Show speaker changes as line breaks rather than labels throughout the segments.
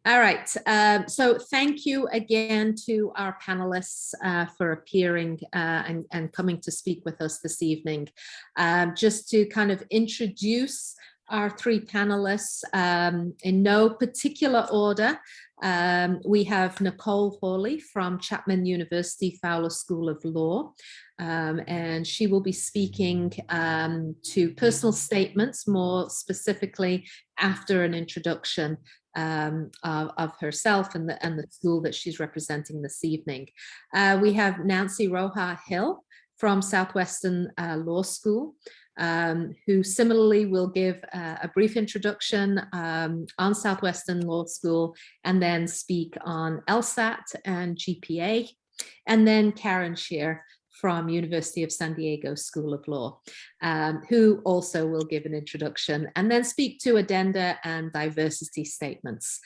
All right. So thank you again to our panelists for appearing and coming to speak with us this evening. Just to kind of introduce our three panelists in no particular order. We have Nicole Hawley from Chapman University Fowler School of Law, and she will be speaking to personal statements, more specifically after an introduction of herself and the school that she's representing this evening. We have Nancy Roja Hill from Southwestern Law School, who similarly will give a brief introduction on Southwestern Law School and then speak on LSAT and GPA. And then Karen Shear from University of San Diego School of Law, who also will give an introduction and then speak to Addenda and diversity statements.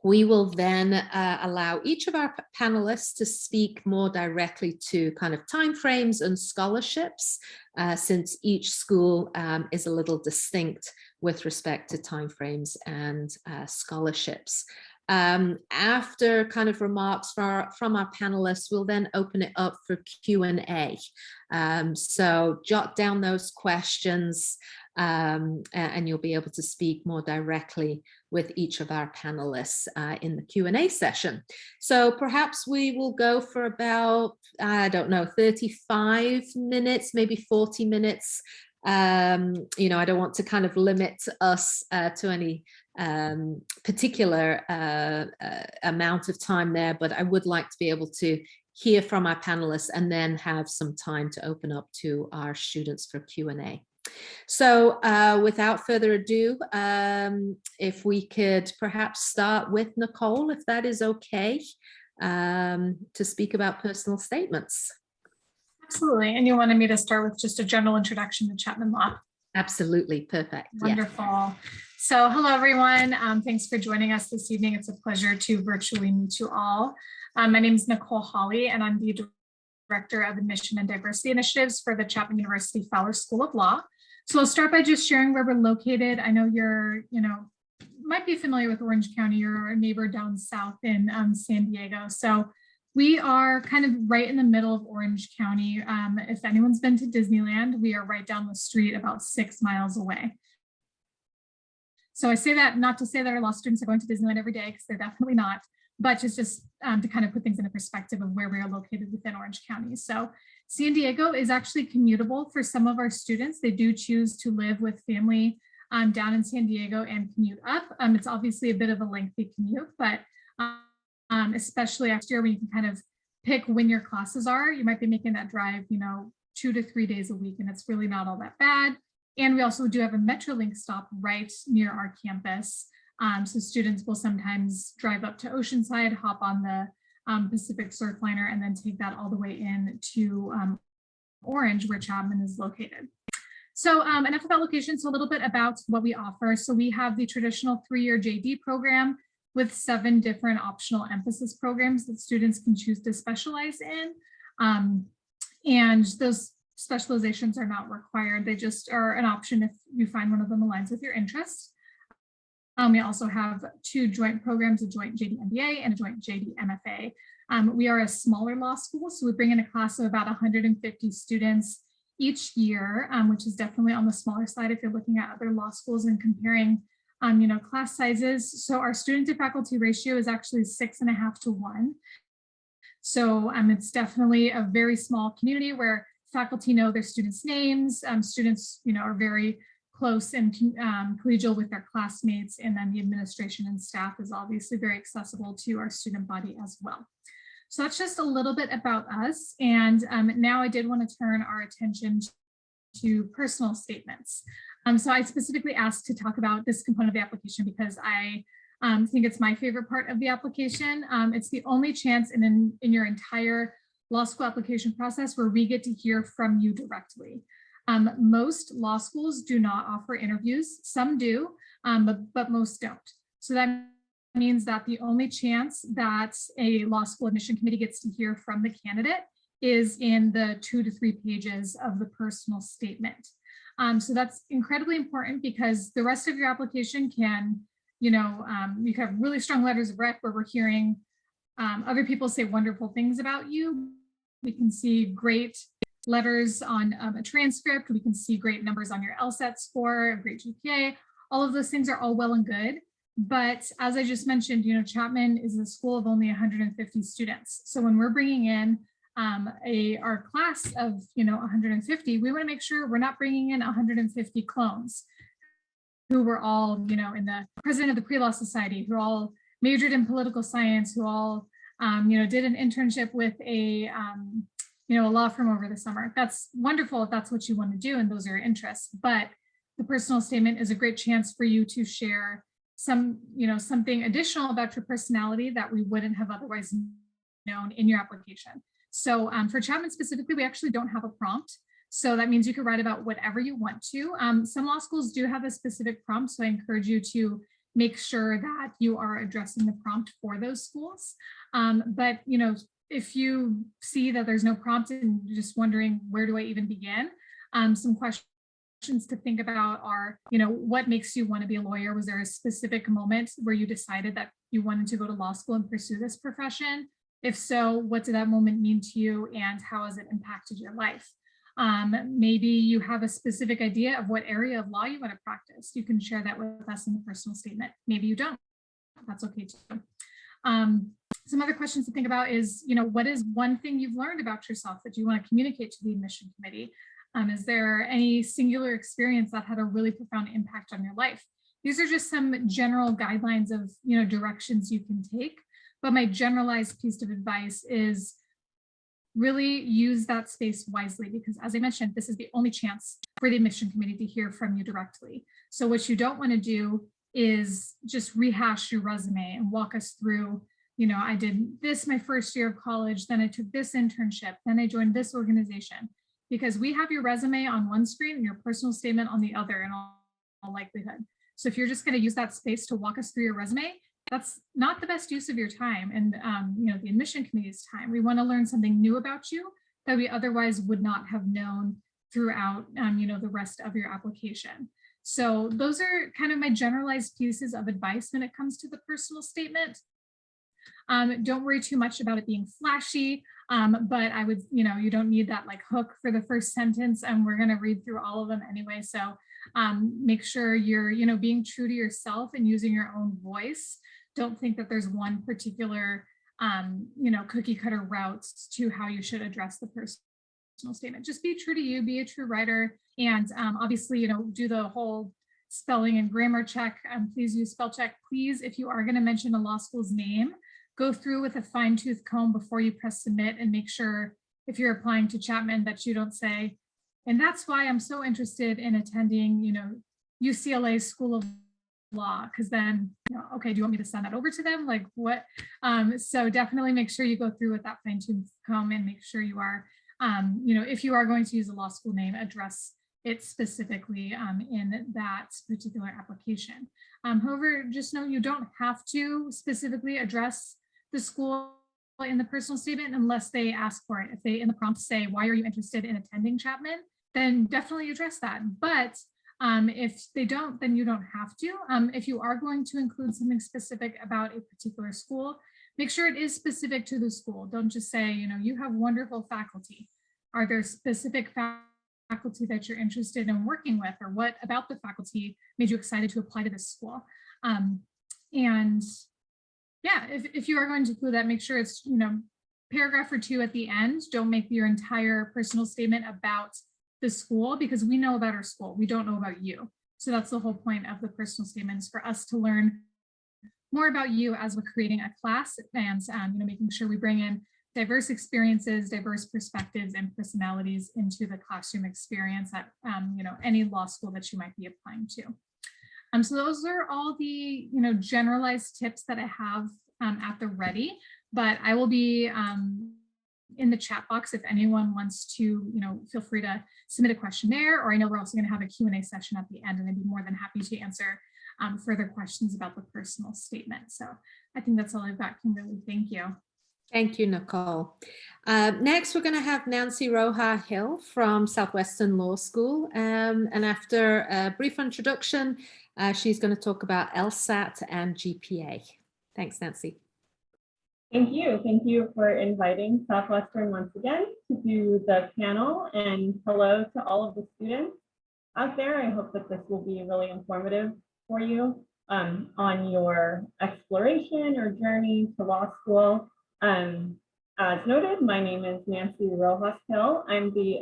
We will then allow each of our panelists to speak more directly to kind of timeframes and scholarships, since each school is a little distinct with respect to timeframes and scholarships. After kind of remarks from our panelists, we'll then open it up for Q&A. So jot down those questions and you'll be able to speak more directly with each of our panelists in the Q&A session. So perhaps we will go for about, I don't know, 35 minutes, maybe 40 minutes. You know, I don't want to kind of limit us to any particular amount of time there, but I would like to be able to hear from our panelists and then have some time to open up to our students for Q&A. So without further ado, if we could perhaps start with Nicole, if that is okay, to speak about personal statements.
Absolutely. And you wanted me to start with just a general introduction to Chapman Law.
Absolutely. Perfect.
Wonderful. Yeah. So hello, everyone. Thanks for joining us this evening. It's a pleasure to virtually meet you all. My name is Nicole Hawley, and I'm the Director of Admission and Diversity Initiatives for the Chapman University Fowler School of Law. So I'll start by just sharing where we're located. I know you're, might be familiar with Orange County. You're our neighbor down south in San Diego. So we are kind of right in the middle of Orange County. If anyone's been to Disneyland, we are right down the street, about 6 miles away. So I say that not to say that our law students are going to Disneyland every day, because they're definitely not, but just to kind of put things in a perspective of where we are located within Orange County. So San Diego is actually commutable for some of our students. They do choose to live with family down in San Diego and commute up. It's obviously a bit of a lengthy commute, but especially after year, when you can kind of pick when your classes are, you might be making that drive, 2 to 3 days a week, and it's really not all that bad. And we also do have a Metrolink stop right near our campus. So students will sometimes drive up to Oceanside, hop on the Pacific Surfliner, and then take that all the way in to Orange, where Chapman is located. So enough about location, so a little bit about what we offer. So we have the traditional 3-year JD program with 7 different optional emphasis programs that students can choose to specialize in. And those specializations are not required. They just are an option if you find one of them aligns with your interests. We also have 2 joint programs, a joint JD MBA and a joint JD MFA. We are a smaller law school, so we bring in a class of about 150 students each year, which is definitely on the smaller side if you're looking at other law schools and comparing class sizes. So our student to faculty ratio is actually 6.5 to 1. So it's definitely a very small community where faculty know their students' names. Students, are very close and collegial with their classmates, and then the administration and staff is obviously very accessible to our student body as well. So that's just a little bit about us. And now I did want to turn our attention to personal statements. So I specifically asked to talk about this component of the application because I think it's my favorite part of the application. It's the only chance in your entire law school application process where we get to hear from you directly. Most law schools do not offer interviews. Some do, but most don't. So that means that the only chance that a law school admission committee gets to hear from the candidate is in the 2 to 3 pages of the personal statement. So that's incredibly important because the rest of your application can you have really strong letters of rec where we're hearing other people say wonderful things about you. We can see great letters on a transcript. We can see great numbers on your LSAT score, a great GPA. All of those things are all well and good. But as I just mentioned, Chapman is a school of only 150 students. So when we're bringing in our class of 150, we want to make sure we're not bringing in 150 clones who were all in the president of the Pre-Law Society, who all majored in political science, who all did an internship with a law firm over the summer. That's wonderful if that's what you want to do and those are your interests. But the personal statement is a great chance for you to share something additional about your personality that we wouldn't have otherwise known in your application. So for Chapman specifically, we actually don't have a prompt. So that means you can write about whatever you want to. Some law schools do have a specific prompt, so I encourage you to make sure that you are addressing the prompt for those schools. But if you see that there's no prompt and you're just wondering, where do I even begin? Some questions to think about are, what makes you want to be a lawyer? Was there a specific moment where you decided that you wanted to go to law school and pursue this profession? If so, what did that moment mean to you and how has it impacted your life? Maybe you have a specific idea of what area of law you want to practice. You can share that with us in the personal statement. Maybe you don't. That's okay too. Some other questions to think about is, what is one thing you've learned about yourself that you want to communicate to the admission committee? Is there any singular experience that had a really profound impact on your life? These are just some general guidelines of, directions you can take. But my generalized piece of advice is really use that space wisely, because as I mentioned, this is the only chance for the admission committee to hear from you directly. So what you don't want to do is just rehash your resume and walk us through, I did this my first year of college, then I took this internship, then I joined this organization, because we have your resume on one screen and your personal statement on the other in all likelihood. So if you're just going to use that space to walk us through your resume, that's not the best use of your time and the admission committee's time. We want to learn something new about you that we otherwise would not have known throughout the rest of your application. So those are kind of my generalized pieces of advice when it comes to the personal statement. Don't worry too much about it being flashy, but I would, you don't need that like hook for the first sentence, and we're going to read through all of them anyway. So make sure you're, being true to yourself and using your own voice. Don't think that there's one particular, cookie cutter route to how you should address the personal statement. Just be true to you, be a true writer, and obviously, do the whole spelling and grammar check. Please use spell check. Please, if you are going to mention a law school's name, go through with a fine-tooth comb before you press submit and make sure if you're applying to Chapman that you don't say, and that's why I'm so interested in attending, UCLA School of Law, because then, okay, do you want me to send that over to them? Like what? So definitely make sure you go through with that fine-tooth comb and make sure you are, if you are going to use a law school name, address it specifically in that particular application. However, just know you don't have to specifically address the school in the personal statement unless they ask for it. If they in the prompt say, why are you interested in attending Chapman? Then definitely address that. But if they don't, then you don't have to. If you are going to include something specific about a particular school, make sure it is specific to the school. Don't just say, you have wonderful faculty. Are there specific faculty that you're interested in working with, or what about the faculty made you excited to apply to this school? And yeah, if you are going to include that, make sure it's, paragraph or two at the end. Don't make your entire personal statement about the school, because we know about our school. We don't know about you. So that's the whole point of the personal statements, for us to learn more about you as we're creating a class and making sure we bring in diverse experiences, diverse perspectives and personalities into the classroom experience at any law school that you might be applying to. So those are all the generalized tips that I have at the ready, but I will be in the chat box if anyone wants to, feel free to submit a question there, or I know we're also going to have a Q&A session at the end, and I'd be more than happy to answer further questions about the personal statement. So I think that's all I've got, Kimberly. Thank you.
Thank you, Nicole. Next, we're going to have Nancy Roja Hill from Southwestern Law School. And after a brief introduction, She's going to talk about LSAT and GPA. Thanks, Nancy.
Thank you. Thank you for inviting Southwestern once again to do the panel, and hello to all of the students out there. I hope that this will be really informative for you on your exploration or journey to law school. As noted, my name is Nancy Rojas Hill. I'm the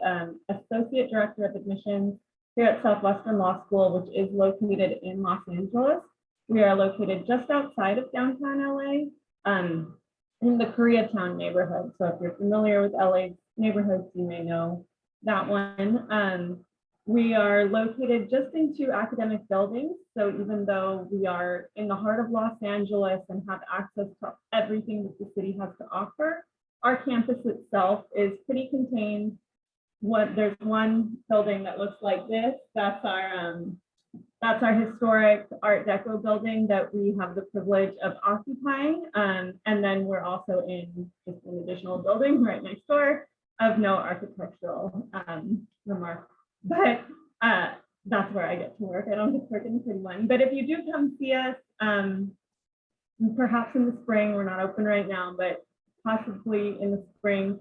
Associate Director of Admissions here at Southwestern Law School, which is located in Los Angeles. We are located just outside of downtown LA, in the Koreatown neighborhood. So if you're familiar with LA neighborhoods, you may know that one. We are located just in 2 academic buildings. So even though we are in the heart of Los Angeles and have access to everything that the city has to offer, our campus itself is pretty contained. There's one building that looks like this. That's our historic Art Deco building that we have the privilege of occupying. And then we're also in just an additional building right next door of no architectural remark. But that's where I get to work. I don't get to work in the city one. But if you do come see us, perhaps in the spring, we're not open right now, but possibly in the spring,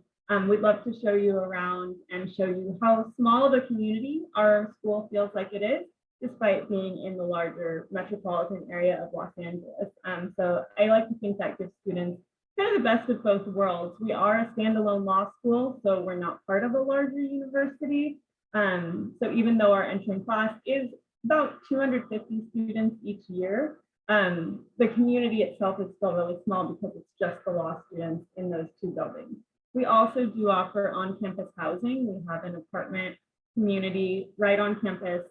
we'd love to show you around and show you how small of a community our school feels like it is, despite being in the larger metropolitan area of Los Angeles. So I like to think that gives students kind of the best of both worlds. We are a standalone law school, so we're not part of a larger university. So even though our entering class is about 250 students each year, the community itself is still really small because it's just the law students in those 2 buildings. We also do offer on-campus housing. We have an apartment community right on campus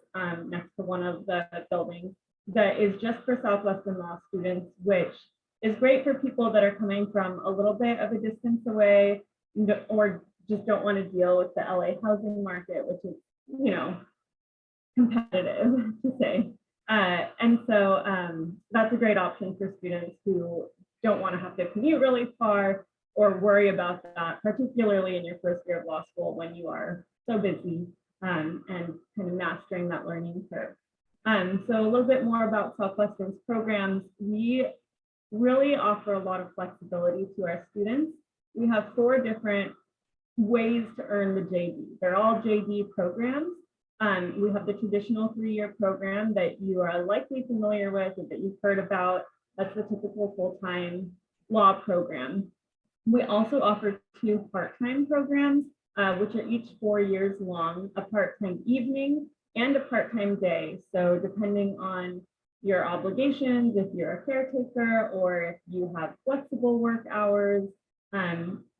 next to one of the buildings that is just for Southwestern Law students, which is great for people that are coming from a little bit of a distance away or just don't want to deal with the LA housing market, which is, you know, competitive to say. And so that's a great option for students who don't want to have to commute really far or worry about that, particularly in your first year of law school when you are so busy and kind of mastering that learning curve. So a little bit more about Southwestern's programs. We really offer a lot of flexibility to our students. We have 4 different ways to earn the JD. They're all JD programs. We have the traditional 3-year program that you are likely familiar with or that you've heard about. That's the typical full-time law program. We also offer 2 part-time programs, which are each 4 years long, a part-time evening and a part-time day. So depending on your obligations, if you're a caretaker or if you have flexible work hours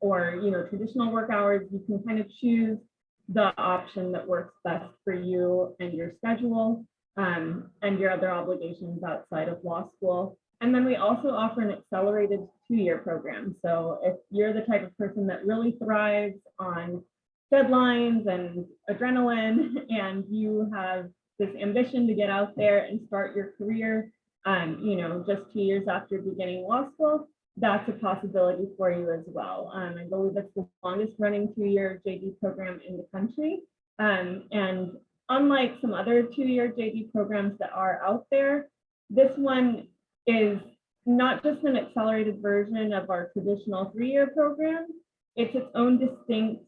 or traditional work hours, you can kind of choose the option that works best for you and your schedule and your other obligations outside of law school. And then we also offer an accelerated 2-year program. So if you're the type of person that really thrives on deadlines and adrenaline, and you have this ambition to get out there and start your career, just 2 years after beginning law school, that's a possibility for you as well. I believe it's the longest running 2-year JD program in the country. And unlike some other 2-year JD programs that are out there, this one is not just an accelerated version of our traditional 3-year program. It's its own distinct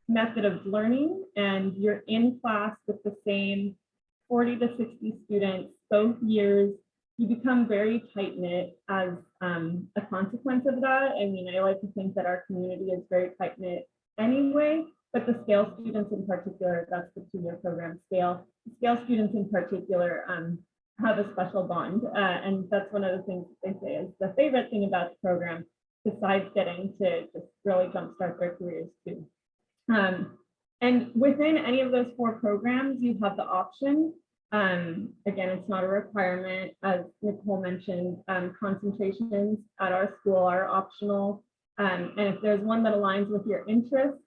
method of learning, and you're in class with the same 40 to 60 students both years. You become very tight-knit as a consequence of that. I mean, I like to think that our community is very tight-knit anyway, but the scale students in particular, that's the 2-year program scale. Scale students in particular have a special bond, and that's one of the things that they say is the favorite thing about the program, besides getting to just really jumpstart their careers too. And within any of those 4 programs, you have the option. Again, it's not a requirement. As Nicole mentioned, concentrations at our school are optional. And if there's one that aligns with your interests,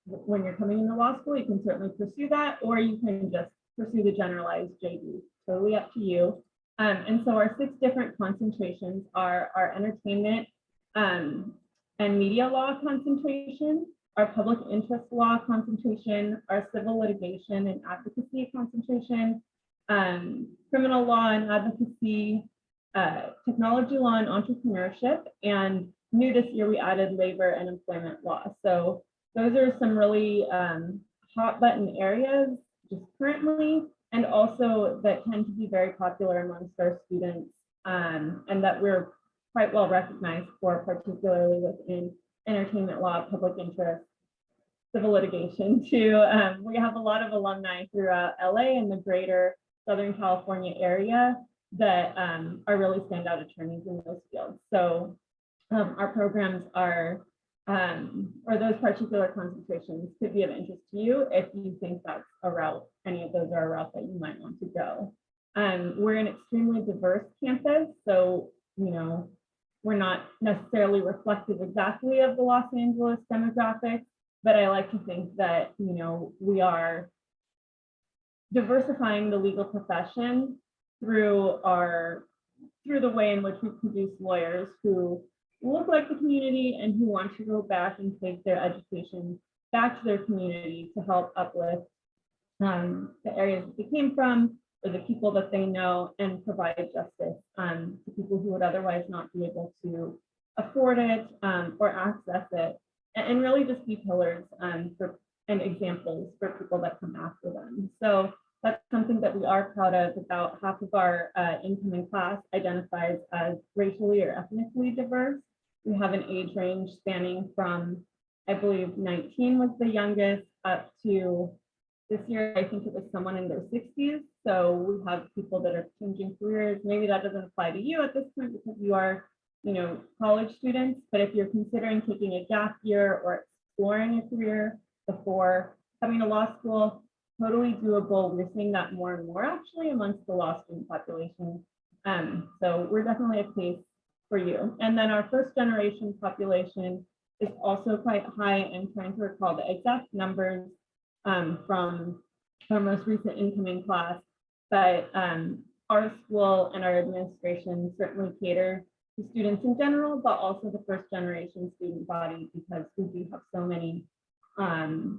when you're coming into law school, you can certainly pursue that, or you can just pursue the generalized JD. Totally up to you. And so our 6 different concentrations are our entertainment and media law concentration, our public interest law concentration, our civil litigation and advocacy concentration, criminal law and advocacy, technology law and entrepreneurship, and new this year we added labor and employment law. So those are some really hot button areas just currently, and also that tend to be very popular amongst our students, and that we're quite well recognized for, particularly within entertainment law, public interest, civil litigation too. We have a lot of alumni throughout LA and the greater Southern California area that are really standout attorneys in those fields. So our programs are, or those particular concentrations could be of interest to you if you think that's a route, any of those are a route that you might want to go. We're an extremely diverse campus, so, you know, we're not necessarily reflective exactly of the Los Angeles demographic, but I like to think that, you know, we are diversifying the legal profession through the way in which we produce lawyers who look like the community and who want to go back and take their education back to their community to help uplift the areas that they came from, or the people that they know, and provide justice to people who would otherwise not be able to afford it or access it, and really just be pillars and examples for people that come after them. So that's something that we are proud of. About half of our incoming class identifies as racially or ethnically diverse. We have an age range spanning from, I believe 19 was the youngest, up to this year, I think it was someone in their 60s. So we have people that are changing careers. Maybe that doesn't apply to you at this point because you are, you know, college students, but if you're considering taking a gap year or exploring a career before coming to law school, totally doable. We're seeing that more and more actually amongst the law student population. So we're definitely a place for you. And then our first generation population is also quite high. I'm trying to recall the exact numbers from our most recent incoming class, but our school and our administration certainly cater to students in general, but also the first generation student body, because we do have so many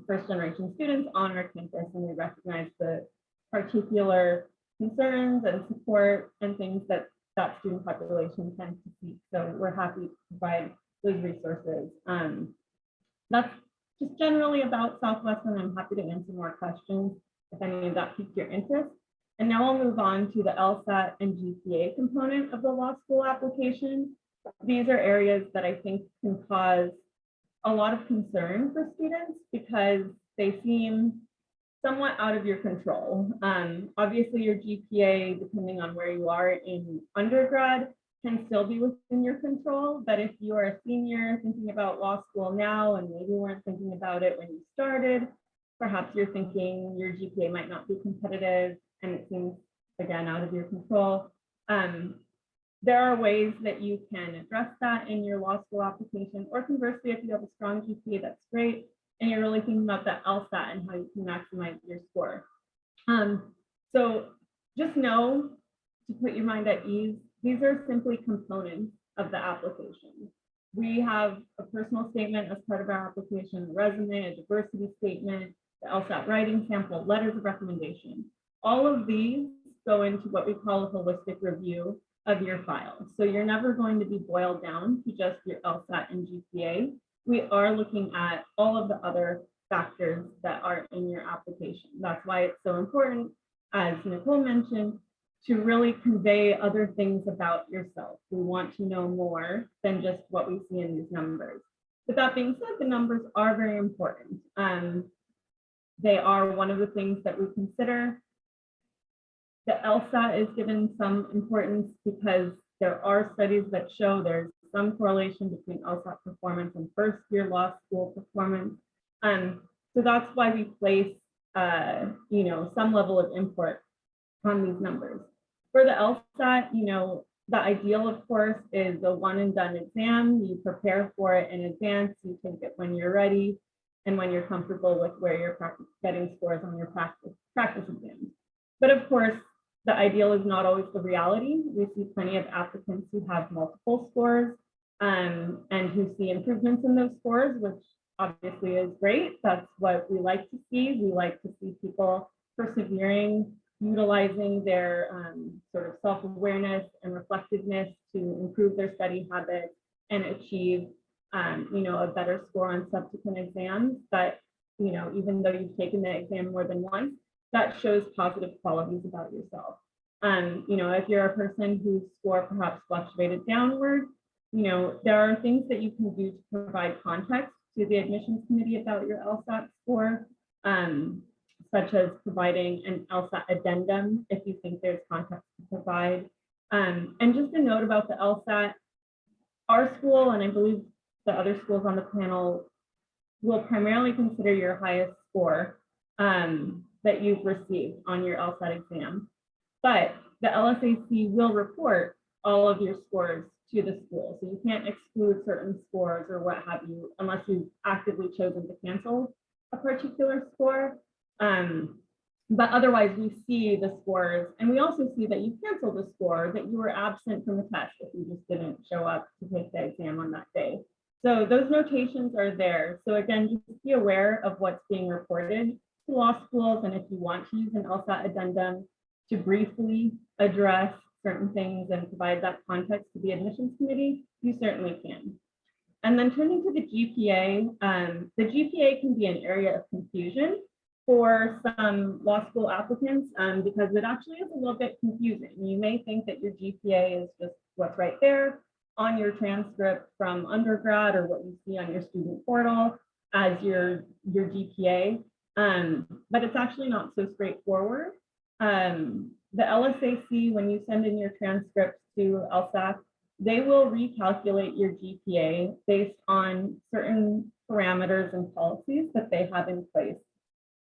first generation students on our campus, and we recognize the particular concerns and support and things that that student population tends to seek. So we're happy to provide those resources. That's just generally about Southwestern. I'm happy to answer more questions if any of that piqued your interest. And now I'll move on to the LSAT and GPA component of the law school application. These are areas that I think can cause a lot of concern for students because they seem somewhat out of your control. Obviously, your GPA, depending on where you are in undergrad, can still be within your control. But if you are a senior thinking about law school now and maybe weren't thinking about it when you started, perhaps you're thinking your GPA might not be competitive and it seems, again, out of your control. There are ways that you can address that in your law school application, or conversely, if you have a strong GPA, that's great, and you're really thinking about that LSAT and how you can maximize your score. So just know to put your mind at ease, these are simply components of the application. We have a personal statement as part of our application, a resume, a diversity statement, the LSAT writing sample, letters of recommendation. All of these go into what we call a holistic review of your file. So you're never going to be boiled down to just your LSAT and GPA. We are looking at all of the other factors that are in your application. That's why it's so important, as Nicole mentioned, to really convey other things about yourself. We want to know more than just what we see in these numbers. But that being said, the numbers are very important. They are one of the things that we consider. The LSAT is given some importance because there are studies that show there's some correlation between LSAT performance and first year law school performance. So that's why we place some level of import on these numbers. For the LSAT, the ideal, of course, is a one and done exam. You prepare for it in advance, you take it when you're ready and when you're comfortable with where you're getting scores on your practice exams. But of course, the ideal is not always the reality. We see plenty of applicants who have multiple scores and who see improvements in those scores, which obviously is great. That's what we like to see. We like to see people persevering utilizing their sort of self-awareness and reflectiveness to improve their study habits and achieve, a better score on subsequent exams. But, even though you've taken the exam more than once, that shows positive qualities about yourself. If you're a person whose score perhaps fluctuated downward, there are things that you can do to provide context to the admissions committee about your LSAT score, such as providing an LSAT addendum if you think there's context to provide. And just a note about the LSAT, our school, and I believe the other schools on the panel, will primarily consider your highest score that you've received on your LSAT exam. But the LSAC will report all of your scores to the school. So you can't exclude certain scores or what have you, unless you've actively chosen to cancel a particular score. But otherwise we see the scores, and we also see that you canceled the score, that you were absent from the test if you just didn't show up to take the exam on that day. So those notations are there. So again, just be aware of what's being reported to law schools, and if you want to use an LSAT addendum to briefly address certain things and provide that context to the admissions committee, you certainly can. And then turning to the GPA, the GPA can be an area of confusion for some law school applicants because it actually is a little bit confusing. You may think that your GPA is just what's right there on your transcript from undergrad or what you see on your student portal as your GPA, but it's actually not so straightforward. The LSAC, when you send in your transcripts to LSAC, they will recalculate your GPA based on certain parameters and policies that they have in place.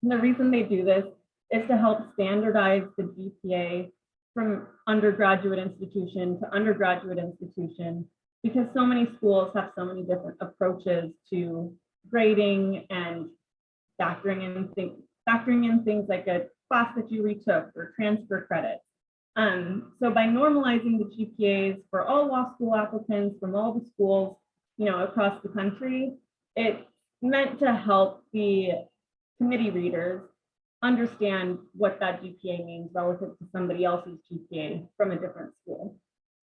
And the reason they do this is to help standardize the GPA from undergraduate institution to undergraduate institution, because so many schools have so many different approaches to grading and factoring in things like a class that you retook or transfer credits. So by normalizing the GPAs for all law school applicants from all the schools, across the country, it's meant to help the committee readers understand what that GPA means relative to somebody else's GPA from a different school.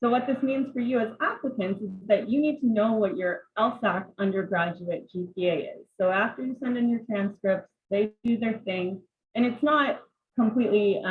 So what this means for you as applicants is that you need to know what your LSAC undergraduate GPA is. So after you send in your transcripts, they do their thing, and it's not completely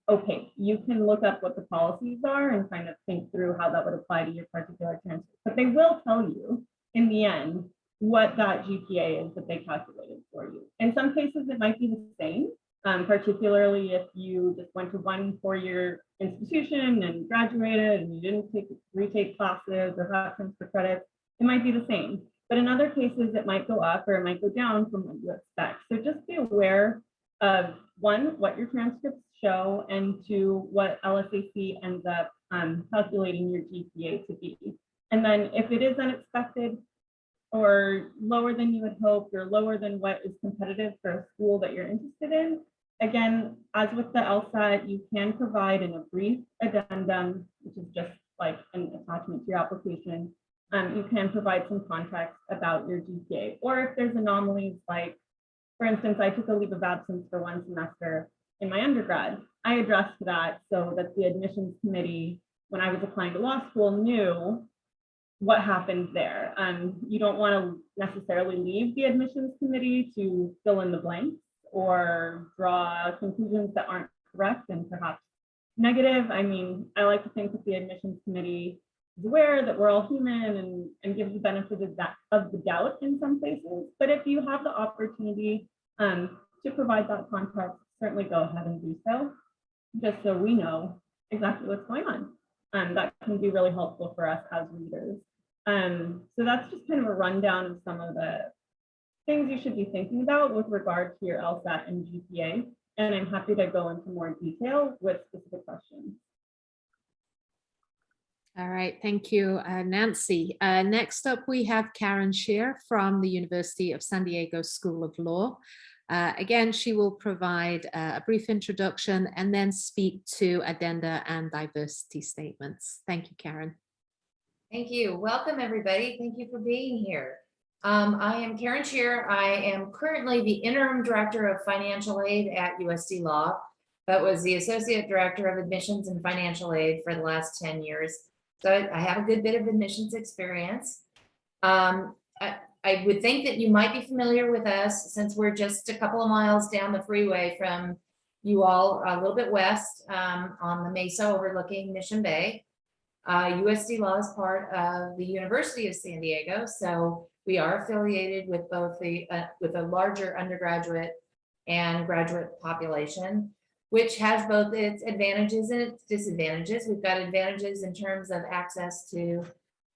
opaque. You can look up what the policies are and kind of think through how that would apply to your particular transcript, but they will tell you in the end what that GPA is that they calculated for you. In some cases, it might be the same, particularly if you just went to one four-year institution and graduated and you didn't retake classes or have transfer credits, it might be the same. But in other cases, it might go up or it might go down from what you expect. So just be aware of, one, what your transcripts show, and two, what LSAC ends up calculating your GPA to be. And then if it is unexpected or lower than you had hoped or lower than what is competitive for a school that you're interested in, again, as with the LSAT, you can provide in a brief addendum, which is just like an attachment to your application. You can provide some context about your GPA, or if there's anomalies, like, for instance, I took a leave of absence for one semester in my undergrad. I addressed that so that the admissions committee, when I was applying to law school, knew what happened there. You don't want to necessarily leave the admissions committee to fill in the blanks or draw conclusions that aren't correct and perhaps negative. I mean, I like to think that the admissions committee is aware that we're all human and gives the benefit of the doubt in some places. But if you have the opportunity to provide that context, certainly go ahead and do so, just so we know exactly what's going on. That can be really helpful for us as readers. So that's just kind of a rundown of some of the things you should be thinking about with regard to your LSAT and GPA. And I'm happy to go into more detail with specific questions.
All right, thank you, Nancy. Next up, we have Karen Shear from the University of San Diego School of Law. Again, she will provide a brief introduction and then speak to addenda and diversity statements. Thank you, Karen.
Thank you. Welcome, everybody. Thank you for being here. I am Karen Shear. I am currently the Interim Director of Financial Aid at USD Law. but was the Associate Director of Admissions and Financial Aid for the last 10 years. So I have a good bit of admissions experience. I would think that you might be familiar with us since we're just a couple of miles down the freeway from you all, a little bit west on the mesa overlooking Mission Bay. USD Law is part of the University of San Diego, so we are affiliated with both the with a larger undergraduate and graduate population, which has both its advantages and its disadvantages. We've got advantages in terms of access to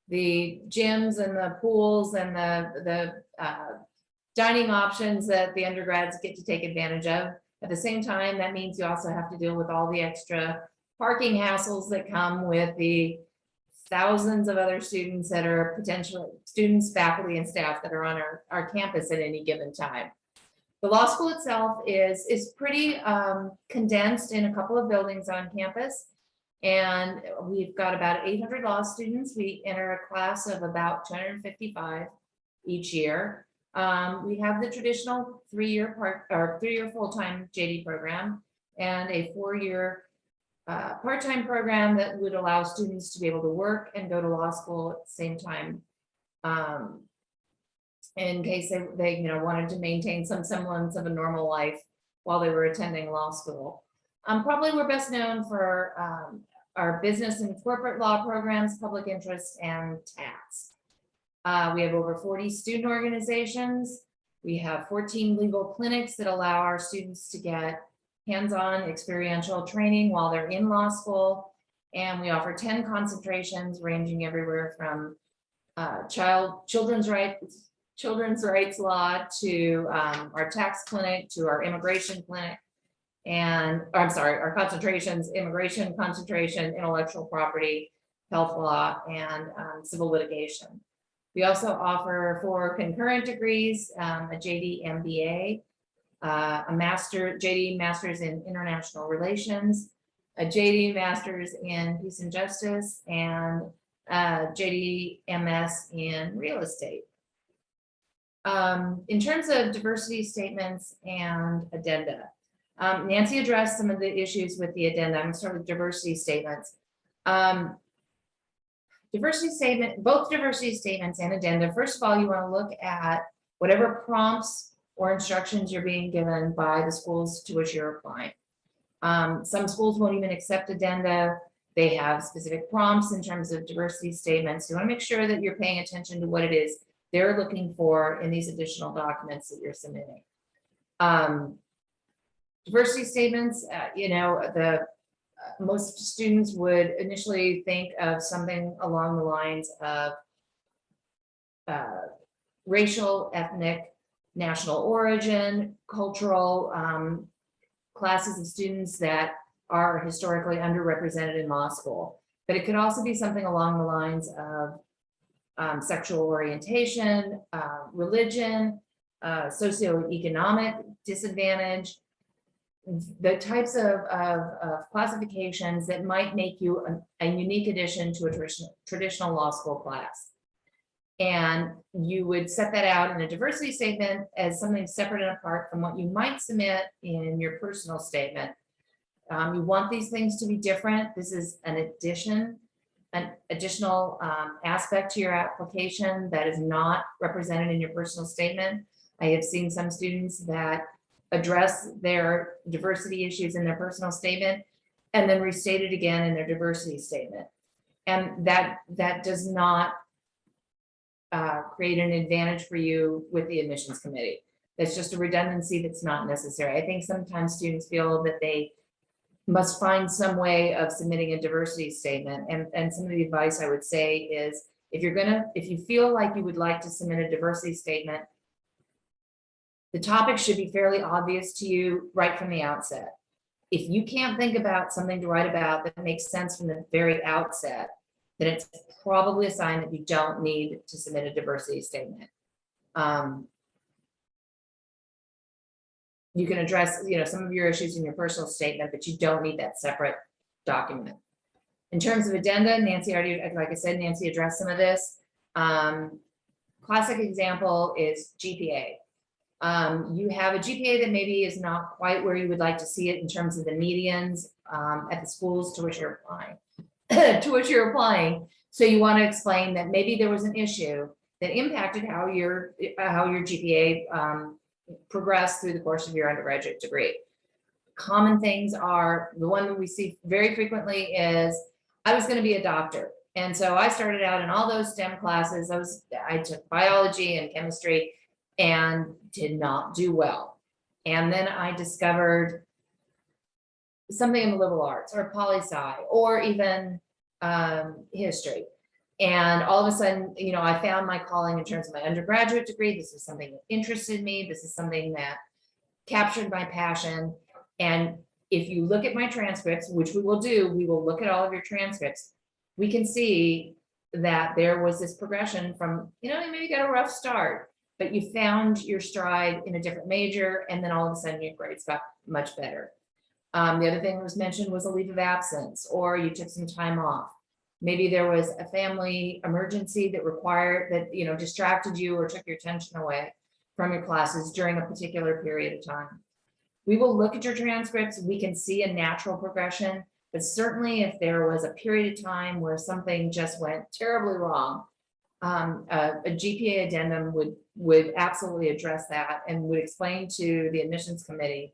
the gyms and the pools and the dining options that the undergrads get to take advantage of. At the same time, that means you also have to deal with all the extra parking hassles that come with the thousands of other students that are potential students, faculty, and staff that are on our campus at any given time. The law school itself is pretty condensed in a couple of buildings on campus. And we've got about 800 law students. We enter a class of about 255 each year. We have the traditional three-year full-time JD program and a 4-year part-time program that would allow students to be able to work and go to law school at the same time, in case they wanted to maintain some semblance of a normal life while they were attending law school. Probably we're best known for our business and corporate law programs, public interest, and tax. We have over 40 student organizations. We have 14 legal clinics that allow our students to get hands-on experiential training while they're in law school. And we offer 10 concentrations ranging everywhere from children's rights law to our tax clinic to our immigration clinic. And our concentrations, immigration concentration, intellectual property, health law, and civil litigation. We also offer 4 concurrent degrees, a JD MBA, a JD Masters in International Relations, a JD Masters in Peace and Justice, and a JD MS in Real Estate. In terms of diversity statements and addenda, Nancy addressed some of the issues with the addenda. I'm going to start with diversity statements. Both diversity statements and addenda, first of all, you want to look at whatever prompts or instructions you're being given by the schools to which you're applying. Some schools won't even accept addenda. They have specific prompts in terms of diversity statements. You want to make sure that you're paying attention to what it is they're looking for in these additional documents that you're submitting. Diversity statements, most students would initially think of something along the lines of racial, ethnic, national origin, cultural classes of students that are historically underrepresented in law school. But it could also be something along the lines of sexual orientation, religion, socioeconomic disadvantage, the types of classifications that might make you a unique addition to a traditional law school class. And you would set that out in a diversity statement as something separate and apart from what you might submit in your personal statement. You want these things to be different. This is an additional aspect to your application that is not represented in your personal statement. I have seen some students that address their diversity issues in their personal statement and then restate it again in their diversity statement. And that does not create an advantage for you with the admissions committee. That's just a redundancy that's not necessary. I think sometimes students feel that they must find some way of submitting a diversity statement. And some of the advice I would say is, if you feel like you would like to submit a diversity statement, the topic should be fairly obvious to you right from the outset. If you can't think about something to write about that makes sense from the very outset, then it's probably a sign that you don't need to submit a diversity statement. You can address, some of your issues in your personal statement, but you don't need that separate document. In terms of addenda, like I said, Nancy addressed some of this. Classic example is GPA. You have a GPA that maybe is not quite where you would like to see it in terms of the medians at the schools to which you're applying. So you want to explain that maybe there was an issue that impacted how your GPA progressed through the course of your undergraduate degree. Common things are, the one that we see very frequently is, I was going to be a doctor. And so I started out in all those STEM classes. I took biology and chemistry and did not do well. And then I discovered something in the liberal arts or poli-sci or even history. And all of a sudden, you know, I found my calling in terms of my undergraduate degree. This is something that interested me. This is something that captured my passion. And if you look at my transcripts, which we will do, we will look at all of your transcripts. We can see that there was this progression from, you know, you maybe got a rough start, but you found your stride in a different major, and then all of a sudden your grades got much better. The other thing that was mentioned was a leave of absence, or you took some time off. Maybe there was a family emergency that required that, you know, distracted you or took your attention away from your classes during a particular period of time. We will look at your transcripts. We can see a natural progression, but certainly if there was a period of time where something just went terribly wrong, a GPA addendum would absolutely address that and would explain to the admissions committee,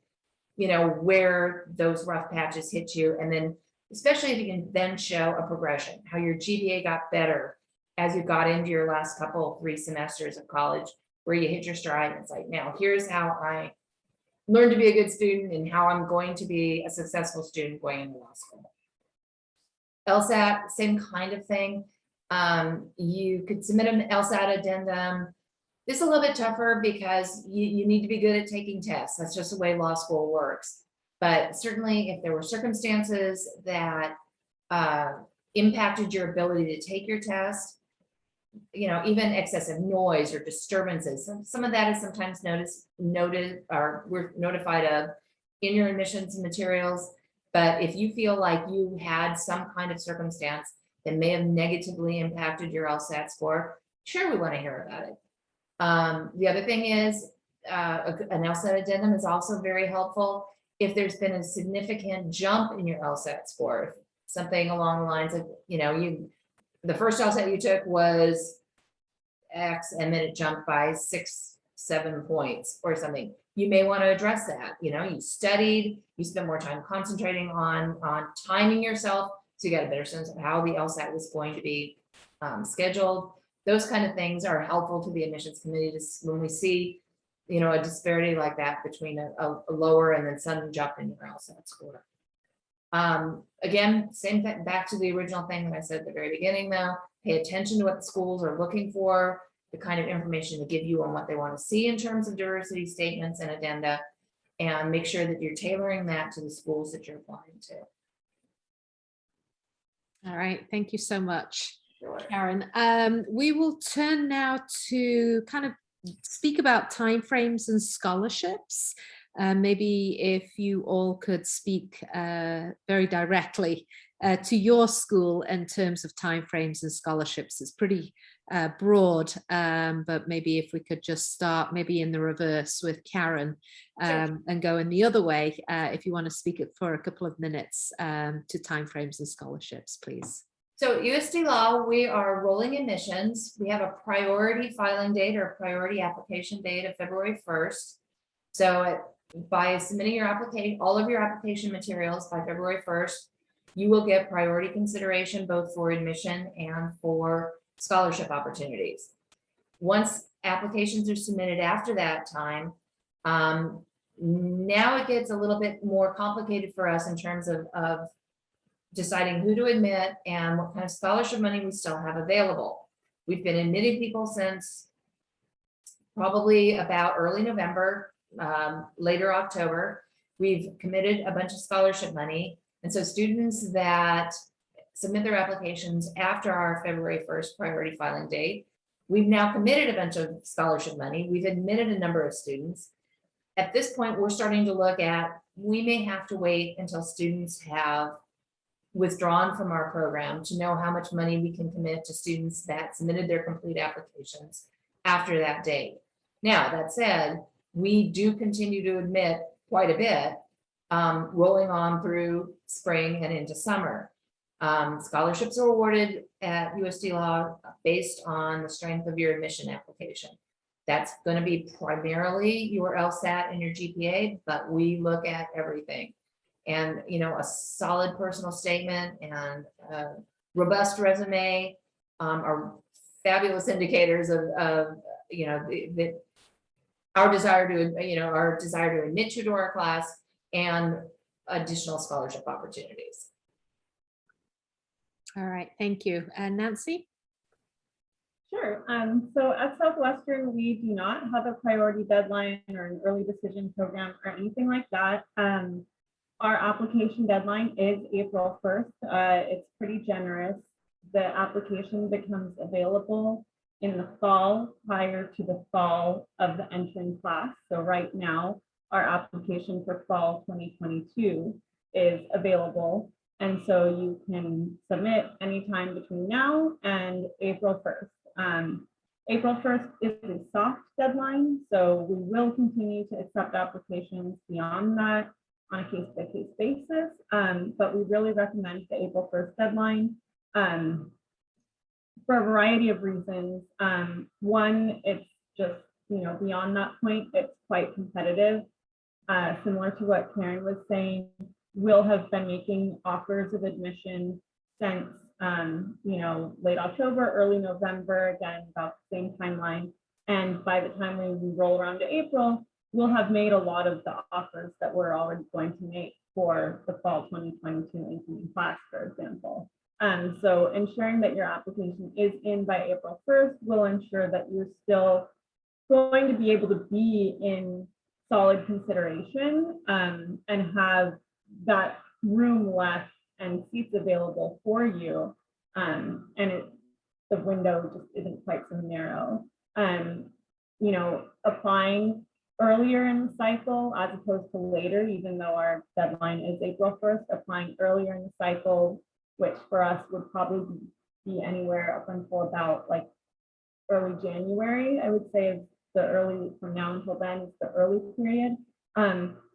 you know, where those rough patches hit you. And then, especially if you can then show a progression, how your GPA got better as you got into your last couple, 3 semesters of college, where you hit your stride. It's like, now here's how I learned to be a good student and how I'm going to be a successful student going into law school. LSAT, same kind of thing. You could submit an LSAT addendum. This is a little bit tougher because you need to be good at taking tests. That's just the way law school works. But certainly if there were circumstances that impacted your ability to take your test, you know, even excessive noise or disturbances, some of that is sometimes noted or we're notified of in your admissions materials. But if you feel like you had some kind of circumstance that may have negatively impacted your LSAT score, sure, we want to hear about it. The other thing is an LSAT addendum is also very helpful if there's been a significant jump in your LSAT score, something along the lines of, you know, the first LSAT you took was X and then it jumped by 6-7 points or something. You may want to address that. You know, you studied, you spent more time concentrating on timing yourself, so you got a better sense of how the LSAT was going to be scheduled. Those kind of things are helpful to the admissions committee when we see, you know, a disparity like that between a lower and then sudden jump in your LSAT score. Again, same thing, back to the original thing that I said at the very beginning though, pay attention to what the schools are looking for, the kind of information to give you on what they want to see in terms of diversity statements and addenda, and make sure that you're tailoring that to the schools that you're applying to.
All right, thank you so much,
Sure.
Karen. We will turn now to kind of speak about timeframes and scholarships. Maybe if you all could speak very directly to your school in terms of timeframes and scholarships. It's pretty broad, but maybe if we could just start maybe in the reverse with Karen and go in the other way, if you want to speak it for a couple of minutes to timeframes and scholarships, please.
So at USD Law, we are rolling admissions. We have a priority filing date or priority application date of February 1st. So by submitting your application, all of your application materials by February 1st, you will get priority consideration both for admission and for scholarship opportunities. Once applications are submitted after that time, now it gets a little bit more complicated for us in terms of deciding who to admit and what kind of scholarship money we still have available. We've been admitting people since probably about early November, later October. We've committed a bunch of scholarship money. And so students that submit their applications after our February 1st priority filing date, we've now committed a bunch of scholarship money. We've admitted a number of students. At this point, we're starting to look at, we may have to wait until students have withdrawn from our program to know how much money we can commit to students that submitted their complete applications after that date. Now, that said, we do continue to admit quite a bit, rolling on through spring and into summer. Scholarships are awarded at USD Law based on the strength of your admission application. That's going to be primarily your LSAT and your GPA, but we look at everything. And, you know, a solid personal statement and a robust resume are fabulous indicators of you know, our desire to admit you to our class and additional scholarship opportunities.
All right, thank you. And Nancy?
Sure. So at Southwestern, we do not have a priority deadline or an early decision program or anything like that. Our application deadline is April 1st. It's pretty generous. The application becomes available in the fall prior to the fall of the entering class. So right now, our application for fall 2022 is available. And so you can submit anytime between now and April 1st. April 1st is a soft deadline, so we will continue to accept applications beyond that on a case-by-case basis, but we really recommend the April 1st deadline for a variety of reasons. One, it's just, you know, beyond that point, it's quite competitive. Similar to what Karen was saying, we'll have been making offers of admission since you know, late October, early November, again, about the same timeline. And by the time we roll around to April, we'll have made a lot of the offers that we're already going to make for the fall 2022 incoming class, for example. So ensuring that your application is in by April 1st will ensure that you're still going to be able to be in solid consideration and have that room left and seats available for you, and the window just isn't quite so narrow. You know, applying earlier in the cycle as opposed to later, even though our deadline is April 1st, applying earlier in the cycle, which for us would probably be anywhere up until about like early January, I would say is the early, from now until then is the early period.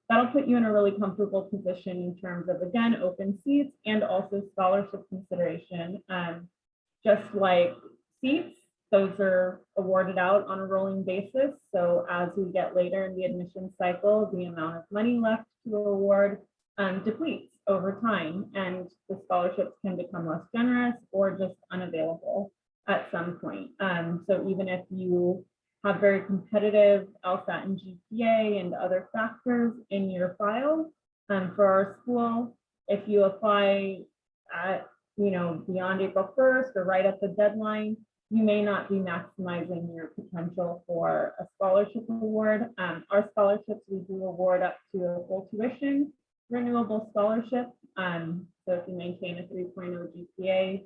That'll put you in a really comfortable position in terms of, again, open seats and also scholarship consideration. Just like seats, those are awarded out on a rolling basis. So as we get later in the admission cycle, the amount of money left to award depletes over time, and the scholarships can become less generous or just unavailable at some point. So even if you have very competitive LSAT and GPA and other factors in your file for our school, if you apply at, you know, beyond April 1st or right at the deadline, you may not be maximizing your potential for a scholarship award. Our scholarships, we do award up to a full tuition renewable scholarship. So if you maintain a 3.0 GPA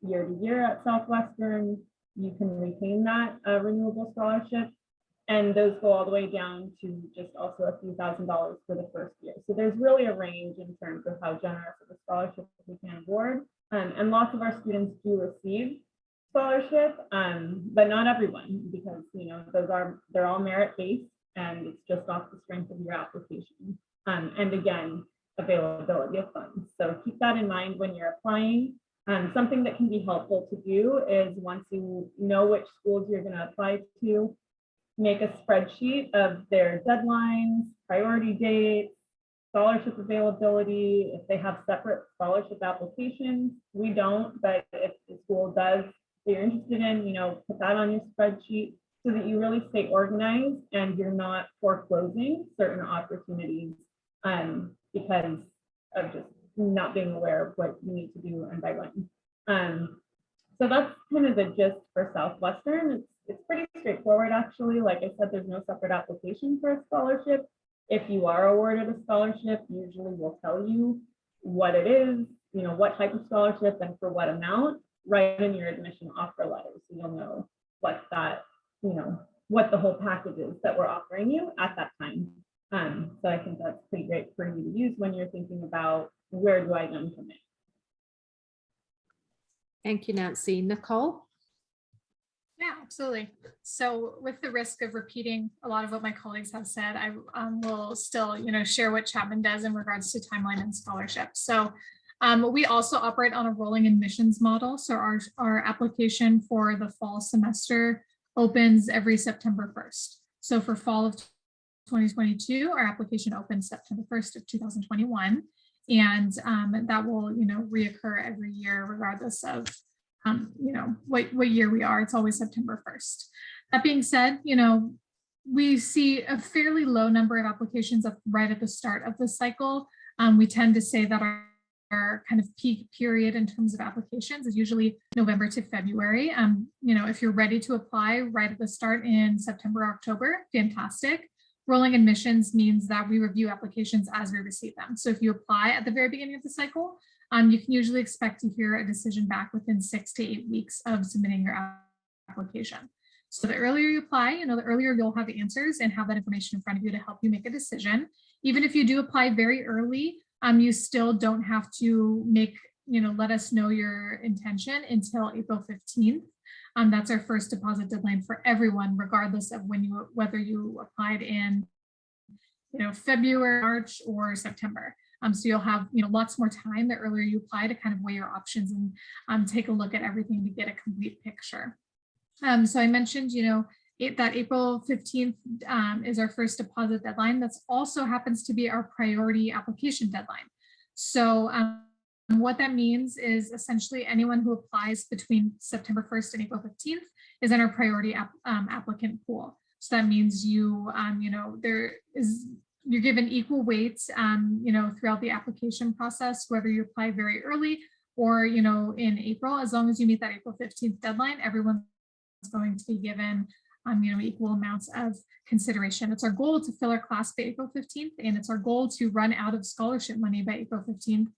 year to year at Southwestern, you can retain that renewable scholarship, and those go all the way down to just also a few $1,000s for the first year. So there's really a range in terms of how generous of a scholarship we can award, and lots of our students do receive scholarship, but not everyone, because, you know, they're all merit-based and it's just off the strength of your application, and again, availability of funds. So keep that in mind when you're applying. Something that can be helpful to do is, once you know which schools you're going to apply to, make a spreadsheet of their deadlines, priority dates, scholarship availability. If they have separate scholarship applications, we don't, but if the school does, that you're interested in, you know, put that on your spreadsheet so that you really stay organized and you're not foreclosing certain opportunities because of just not being aware of what you need to do and by when. So that's kind of the gist for Southwestern. It's pretty straightforward, actually. Like I said, there's no separate application for a scholarship. If you are awarded a scholarship, usually we'll tell you what it is, you know, what type of scholarship and for what amount, right in your admission offer letter. So you'll know what that, you know, what the whole package is that we're offering you at that time. So I think that's pretty great for you to use when you're thinking about, where do I then commit?
Thank you, Nancy. Nicole?
Yeah, Yeah, absolutely. So with the risk of repeating a lot of what my colleagues have said, I will still, share what Chapman does in regards to timeline and scholarship. So we also operate on a rolling admissions model. So our application for the fall semester opens every September 1st. So for fall of 2022, our application opens September 1st of 2021. And that will, reoccur every year, regardless of what year we are. It's always September 1st. That being said, we see a fairly low number of applications right at the start of the cycle. We tend to say that our kind of peak period in terms of applications is usually November to February. If you're ready to apply right at the start in September, October, fantastic. Rolling admissions means that we review applications as we receive them. So if you apply at the very beginning of the cycle, you can usually expect to hear a decision back within 6 to 8 weeks of submitting your application. So the earlier you apply, the earlier you'll have answers and have that information in front of you to help you make a decision. Even if you do apply very early, you still don't have to let us know your intention until April 15th. That's our first deposit deadline for everyone, regardless of whether you applied in, February, March, or September. So you'll have, lots more time the earlier you apply to kind of weigh your options and take a look at everything to get a complete picture. So I mentioned, that April 15th is our first deposit deadline. That's also happens to be our priority application deadline. So what that means is essentially anyone who applies between September 1st and April 15th is in our priority applicant pool. So that means you're given equal weight, throughout the application process, whether you apply very early or, in April. As long as you meet that April 15th deadline, everyone's going to be given, equal amounts of consideration. It's our goal to fill our class by April 15th, and it's our goal to run out of scholarship money by April 15th.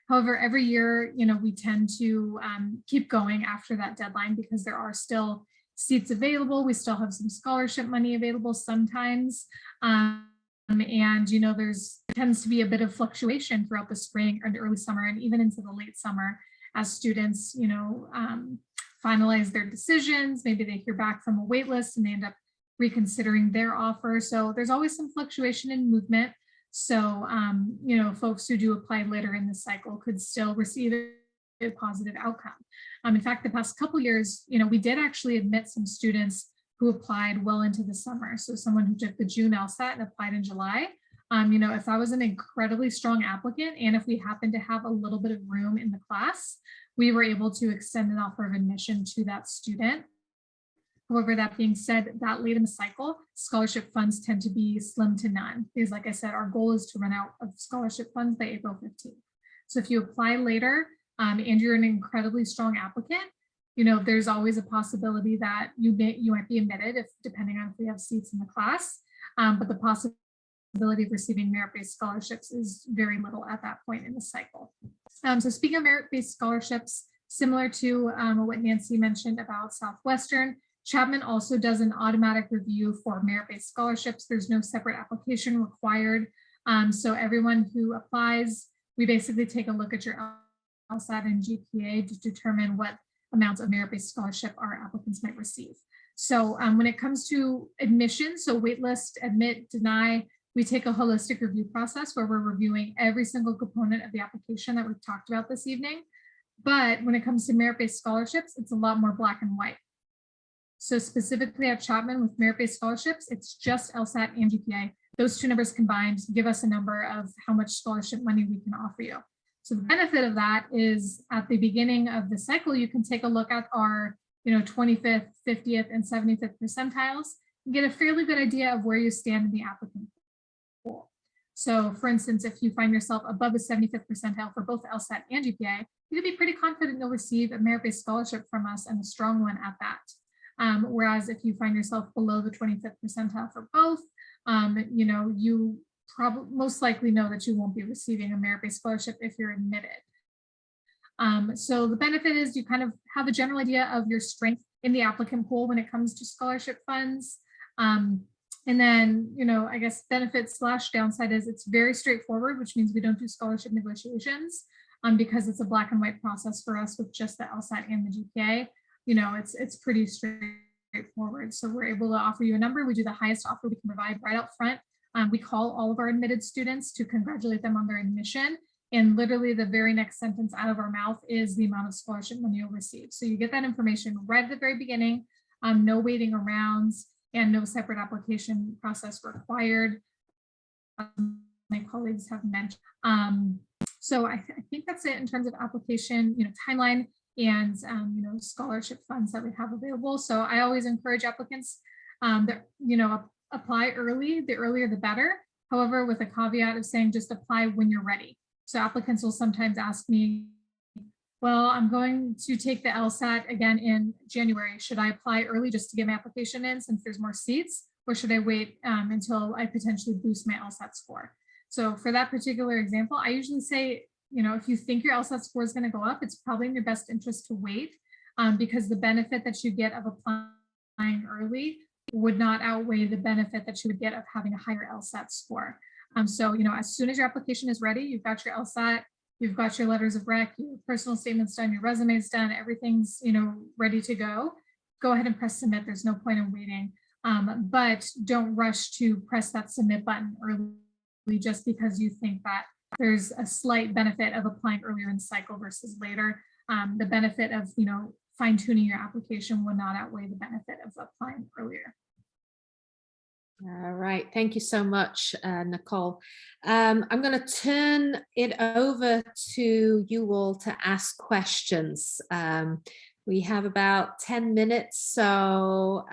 However, every year, we tend to keep going after that deadline because there are still seats available. We still have some scholarship money available sometimes. And, there tends to be a bit of fluctuation throughout the spring or the early summer and even into the late summer as students, finalize their decisions. Maybe they hear back from a wait list and they end up reconsidering their offer. So there's always some fluctuation in movement. So, folks who do apply later in the cycle could still receive a positive outcome. In fact, the past couple of years, we did actually admit some students who applied well into the summer. So someone who took the June LSAT and applied in July, if I was an incredibly strong applicant and if we happened to have a little bit of room in the class, we were able to extend an offer of admission to that student. However, that being said, that late in the cycle, scholarship funds tend to be slim to none because, like I said, our goal is to run out of scholarship funds by April 15th. So if you apply later and you're an incredibly strong applicant, there's always a possibility that you might be admitted depending on if we have seats in the class, but the possibility of receiving merit-based scholarships is very little at that point in the cycle. So speaking of merit-based scholarships, similar to what Nancy mentioned about Southwestern, Chapman also does an automatic review for merit-based scholarships. There's no separate application required. So everyone who applies, we basically take a look at your LSAT and GPA to determine what amounts of merit-based scholarship our applicants might receive. So when it comes to admission, so waitlist, admit, deny, we take a holistic review process where we're reviewing every single component of the application that we've talked about this evening. But when it comes to merit-based scholarships, it's a lot more black and white. So specifically at Chapman with merit-based scholarships, it's just LSAT and GPA. Those two numbers combined give us a number of how much scholarship money we can offer you. So the benefit of that is at the beginning of the cycle, you can take a look at our 25th, 50th, and 75th percentiles and get a fairly good idea of where you stand in the applicant pool. So for instance, if you find yourself above the 75th percentile for both LSAT and GPA, you can be pretty confident you'll receive a merit-based scholarship from us and a strong one at that. Whereas if you find yourself below the 25th percentile for both, you probably most likely know that you won't be receiving a merit-based scholarship if you're admitted. So the benefit is you kind of have a general idea of your strength in the applicant pool when it comes to scholarship funds. And then, I guess benefit / downside is it's very straightforward, which means we don't do scholarship negotiations because it's a black and white process for us with just the LSAT and the GPA. It's pretty straightforward straightforward. So we're able to offer you a number. We do the highest offer we can provide right up front. We call all of our admitted students to congratulate them on their admission. And literally the very next sentence out of our mouth is the amount of scholarship money you'll receive. So you get that information right at the very beginning, no waiting around and no separate application process required. My colleagues have mentioned. So I think that's it in terms of application, timeline and, scholarship funds that we have available. So I always encourage applicants that, apply early, the earlier the better. However, with a caveat of saying just apply when you're ready. So applicants will sometimes ask me, well, I'm going to take the LSAT again in January. Should I apply early just to get my application in since there's more seats? Or should I wait until I potentially boost my LSAT score? So for that particular example, I usually say, if you think your LSAT score is going to go up, it's probably in your best interest to wait because the benefit that you get of applying early would not outweigh the benefit that you would get of having a higher LSAT score. So, as soon as your application is ready, you've got your LSAT, you've got your letters of rec, your personal statements done, your resume's done, everything's, ready to go. Go ahead and press submit. There's no point in waiting, but don't rush to press that submit button early just because you think that there's a slight benefit of applying earlier in the cycle versus later. The benefit of, fine tuning your application will not outweigh the benefit of applying earlier.
All right, thank you so much, Nicole. I'm going to turn it over to you all to ask questions. We have about 10 minutes, so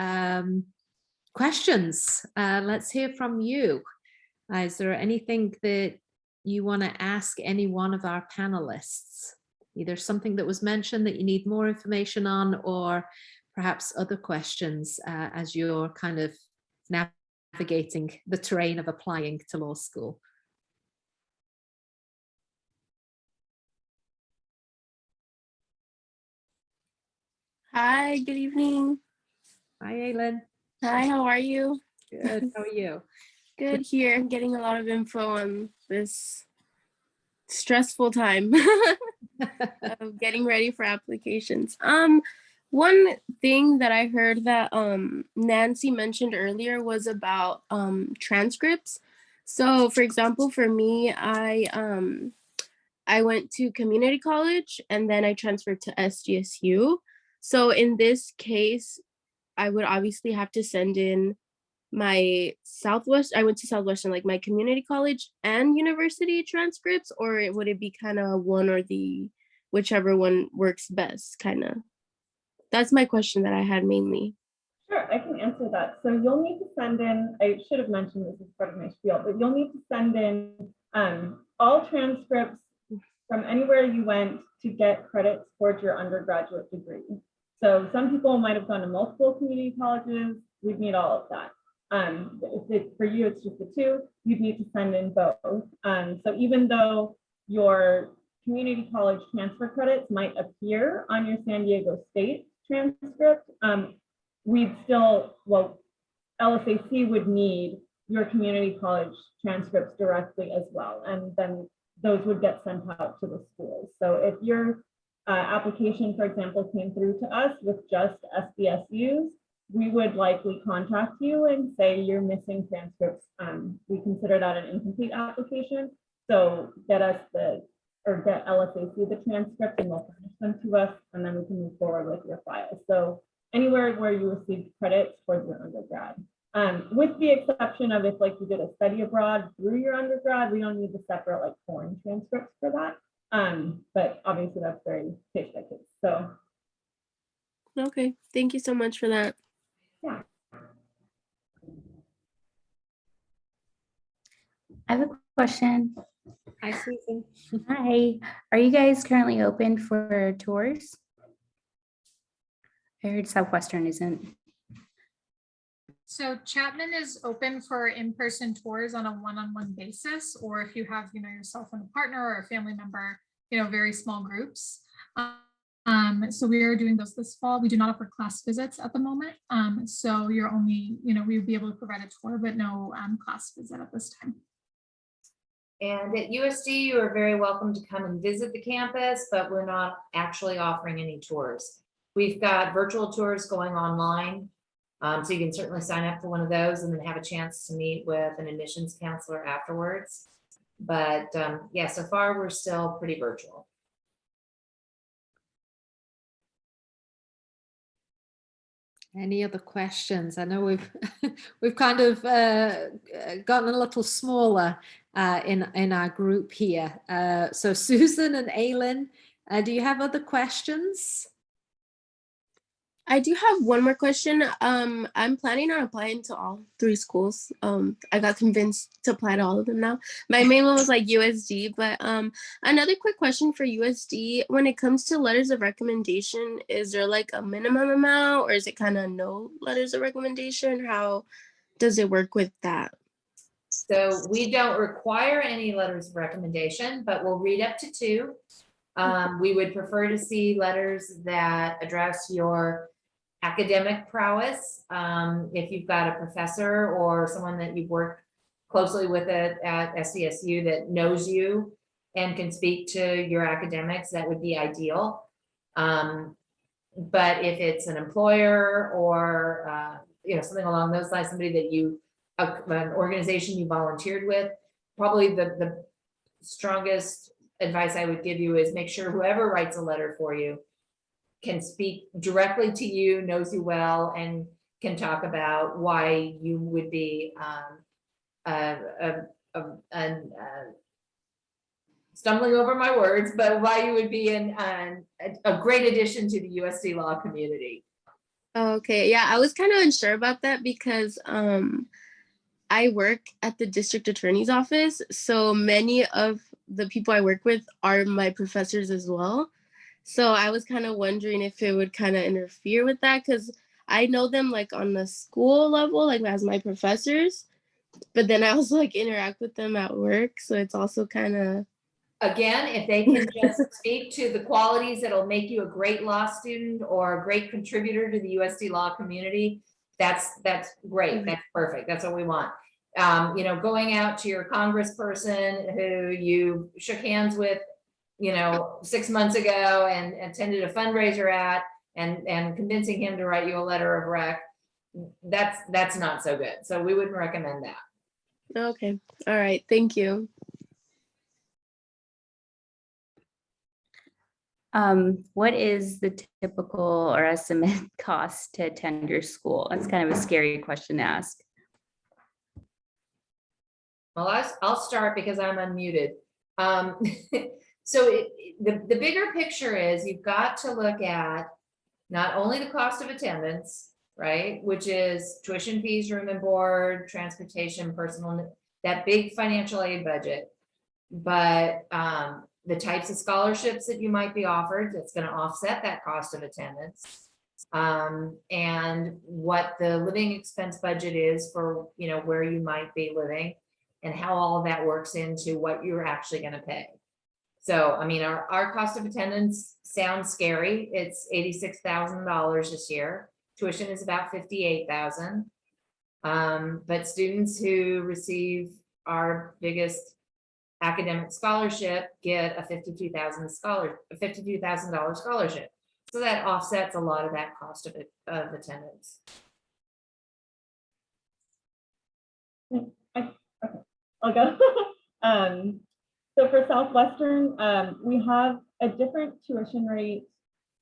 questions. Let's hear from you. Is there anything that you want to ask any one of our panelists? Either something that was mentioned that you need more information on, or perhaps other questions as you're kind of navigating the terrain of applying to law school.
Hi, good evening.
Hi, Aylin.
Hi, how are you?
Good, how are you?
Good here. I'm getting a lot of info on this stressful time of getting ready for applications. One thing that I heard that Nancy mentioned earlier was about transcripts. So for example, for me, I went to community college and then I transferred to SDSU. So in this case, I would obviously have to send in my I went to Southwestern, like my community college and university transcripts, or would it be kind of one or the, whichever one works best, kind of? That's my question that I had mainly.
Sure, I can answer that. So you'll need to send in, I should have mentioned this as part of my spiel, but you'll need to send in all transcripts from anywhere you went to get credits towards your undergraduate degree. So some people might have gone to multiple community colleges. We'd need all of that. For you, it's just the two, you'd need to send in both. So even though your community college transfer credits might appear on your San Diego State transcript, we'd still, well, LSAC would need your community college transcripts directly as well. And then those would get sent out to the schools. So if your application, for example, came through to us with just SDSUs, we would likely contact you and say you're missing transcripts. We consider that an incomplete application. So get us get LSAC the transcript and they'll furnish them to us, and then we can move forward with your file. So anywhere where you received credits towards your undergrad. With the exception of if like you did a study abroad through your undergrad, we don't need the separate like foreign transcripts for that. But obviously that's very case by case. So
okay, thank you so much for that.
Yeah.
I have a question.
Hi, Susan.
Hi, are you guys currently open for tours? I heard Southwestern isn't.
So Chapman is open for in-person tours on a one-on-one basis, or if you have, yourself and a partner or a family member, very small groups. So we are doing those this fall. We do not offer class visits at the moment. So you're only, we would be able to provide a tour, but no class visit at this time.
And at USD, you are very welcome to come and visit the campus, but we're not actually offering any tours. We've got virtual tours going online So you can certainly sign up for one of those and then have a chance to meet with an admissions counselor afterwards. But yeah, so far we're still pretty virtual.
Any other questions? I know we've we've kind of gotten a little smaller in our group here. So Susan and Aylin, do you have other questions?
I do have one more question. I'm planning on applying to all 3 schools. I got convinced to apply to all of them now. My main one was like USD, but another quick question for USD. When it comes to letters of recommendation, is there like a minimum amount, or is it kind of no letters of recommendation? How does it work with that?
So we don't require any letters of recommendation, but we'll read up to 2. We would prefer to see letters that address your academic prowess. If you've got a professor or someone that you've worked closely with at SDSU that knows you and can speak to your academics, that would be ideal. But if it's an employer or something along those lines, somebody that you, an organization you volunteered with, probably the strongest advice I would give you is make sure whoever writes a letter for you can speak directly to you, knows you well, and can talk about why you would be stumbling over my words, but why you would be a great addition to the USD law community.
Okay, yeah, I was kind of unsure about that because I work at the district attorney's office, so many of the people I work with are my professors as well. So I was kind of wondering if it would kind of interfere with that, because I know them like on the school level, like as my professors, but then I also like interact with them at work. So it's also kind of.
Again, if they can just speak to the qualities that'll make you a great law student or a great contributor to the USD law community, that's great. That's perfect. That's what we want. Going out to your congressperson who you shook hands with 6 months ago and attended a fundraiser at, and convincing him to write you a letter of rec, that's not so good. So we wouldn't recommend that.
Okay. All right. Thank you.
What is the typical or estimate cost to attend your school? That's kind of a scary question to ask.
Well, I'll start because I'm unmuted. So the bigger picture is you've got to look at not only the cost of attendance, right, which is tuition fees, room and board, transportation, personal, that big financial aid budget, but the types of scholarships that you might be offered that's going to offset that cost of attendance, and what the living expense budget is for where you might be living, and how all of that works into what you're actually going to pay. So, I mean, our cost of attendance sounds scary. It's $86,000 this year. Tuition is about $58,000. But students who receive our biggest academic scholarship get a $52,000 scholarship. So that offsets a lot of that cost of attendance.
Okay, I'll go. So for Southwestern, we have a different tuition rate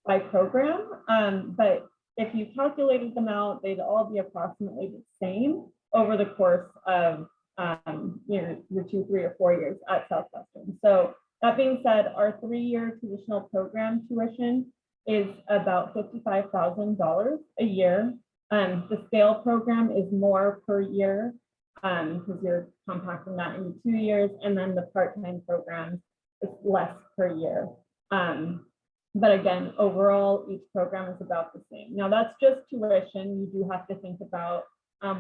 by program, but if you calculated them out, they'd all be approximately the same over the course of your 2, 3, or 4 years at Southwestern. So that being said, our 3-year traditional program tuition is about $55,000 a year. The scale program is more per year, because you're compacting that into 2 years, and then the part-time program is less per year. But again, overall, each program is about the same. Now that's just tuition. You do have to think about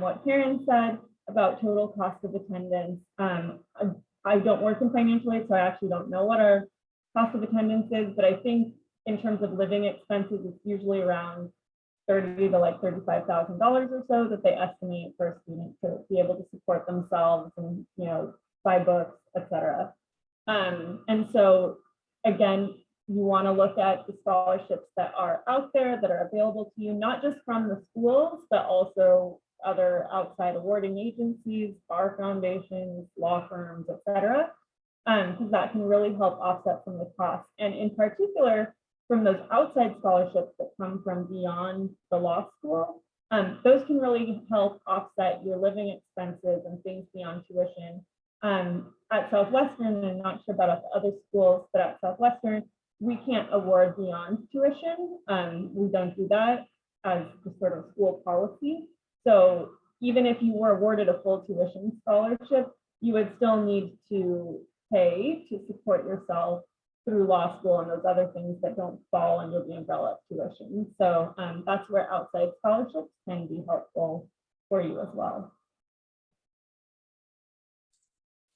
what Karen said about total cost of attendance. I don't work in financial aid, so I actually don't know what our cost of attendance is, but I think in terms of living expenses, it's usually around $30,000 to like $35,000 or so that they estimate for a student to be able to support themselves and buy books, etc. And so again, you want to look at the scholarships that are out there that are available to you, not just from the schools, but also other outside awarding agencies, bar foundations, law firms, etc., because that can really help offset some of the costs. And in particular, from those outside scholarships that come from beyond the law school, those can really help offset your living expenses and things beyond tuition. At Southwestern, and not sure about other schools, but at Southwestern, we can't award beyond tuition. We don't do that as the sort of school policy. So even if you were awarded a full tuition scholarship, you would still need to pay to support yourself through law school and those other things that don't fall under the umbrella of tuition. So that's where outside scholarships can be helpful for you as well.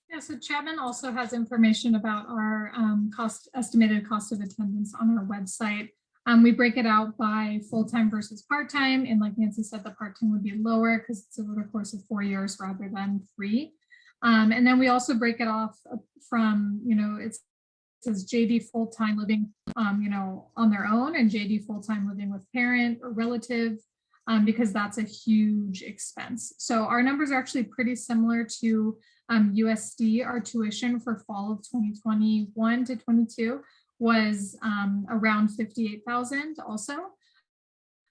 Yeah, so Chapman also has information about our estimated cost of attendance on our website. We break it out by full-time versus part-time. And like Nancy said, the part-time would be lower because it's over the course of 4 years rather than 3. And then we also break it off from, it says JD full-time living, on their own, and JD full-time living with parent or relative, because that's a huge expense. So our numbers are actually pretty similar to USD. Our tuition for fall of 2021 to 22 was around 58,000 also.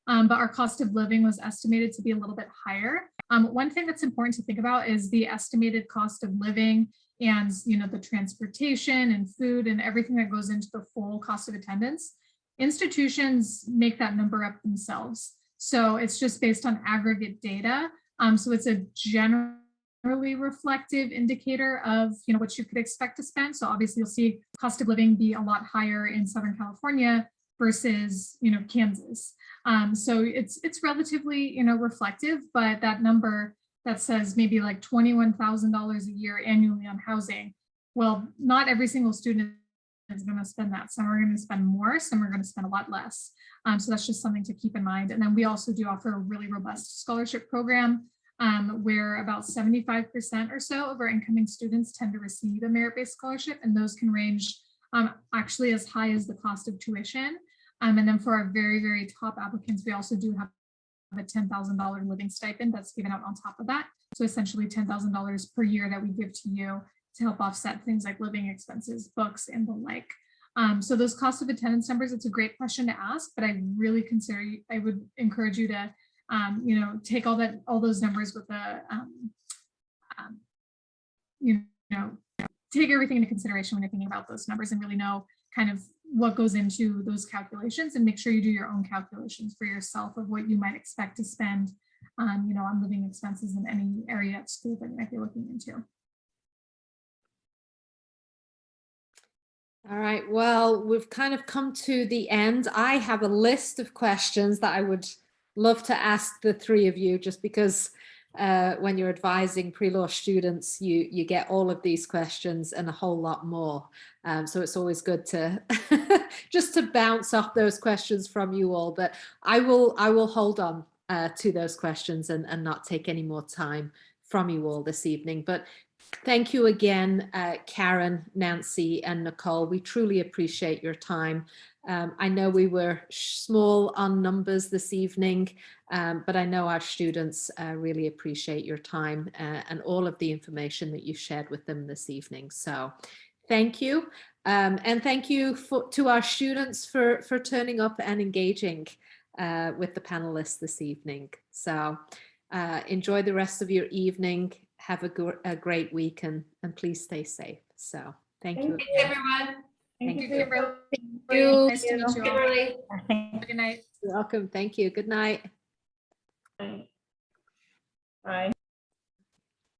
But our cost of living was estimated to be a little bit higher. One thing that's important to think about is the estimated cost of living and the transportation and food and everything that goes into the full cost of attendance. Institutions make that number up themselves. So it's just based on aggregate data. So it's a generally reflective indicator of what you could expect to spend. So obviously you'll see cost of living be a lot higher in Southern California versus Kansas. So it's relatively reflective, but that number that says maybe like $21,000 a year annually on housing, well, not every single student is going to spend that. Some are going to spend more, some are going to spend a lot less. So that's just something to keep in mind. And then we also do offer a really robust scholarship program where about 75% or so of our incoming students tend to receive a merit-based scholarship, and those can range actually as high as the cost of tuition. And then for our very, very top applicants, we also do have a $10,000 living stipend that's given out on top of that. So essentially $10,000 per year that we give to you to help offset things like living expenses, books, and the like. So those cost of attendance numbers, it's a great question to ask, but I really I would encourage you to take all those numbers with a, take everything into consideration when you're thinking about those numbers and really know kind of what goes into those calculations, and make sure you do your own calculations for yourself of what you might expect to spend, on living expenses in any area at school that you might be looking into.
All right, well, we've kind of come to the end. I have a list of questions that I would love to ask the three of you, just because when you're advising pre-law students, you get all of these questions and a whole lot more. So it's always good to just to bounce off those questions from you all. But I will hold on to those questions and not take any more time from you all this evening. But thank you again, Karen, Nancy, and Nicole. We truly appreciate your time. I know we were small on numbers this evening, but I know our students really appreciate your time and all of the information that you shared with them this evening. So thank you. And thank you to our students for turning up and engaging with the panelists this evening. So enjoy the rest of your evening. Have a great week, and please stay safe. So thank you.
Thanks, everyone.
Thank you.
Kimberly.
Thank you.
Nice to meet you all.
Kimberly.
Good night.
You're welcome. Thank you. Good night.
Bye.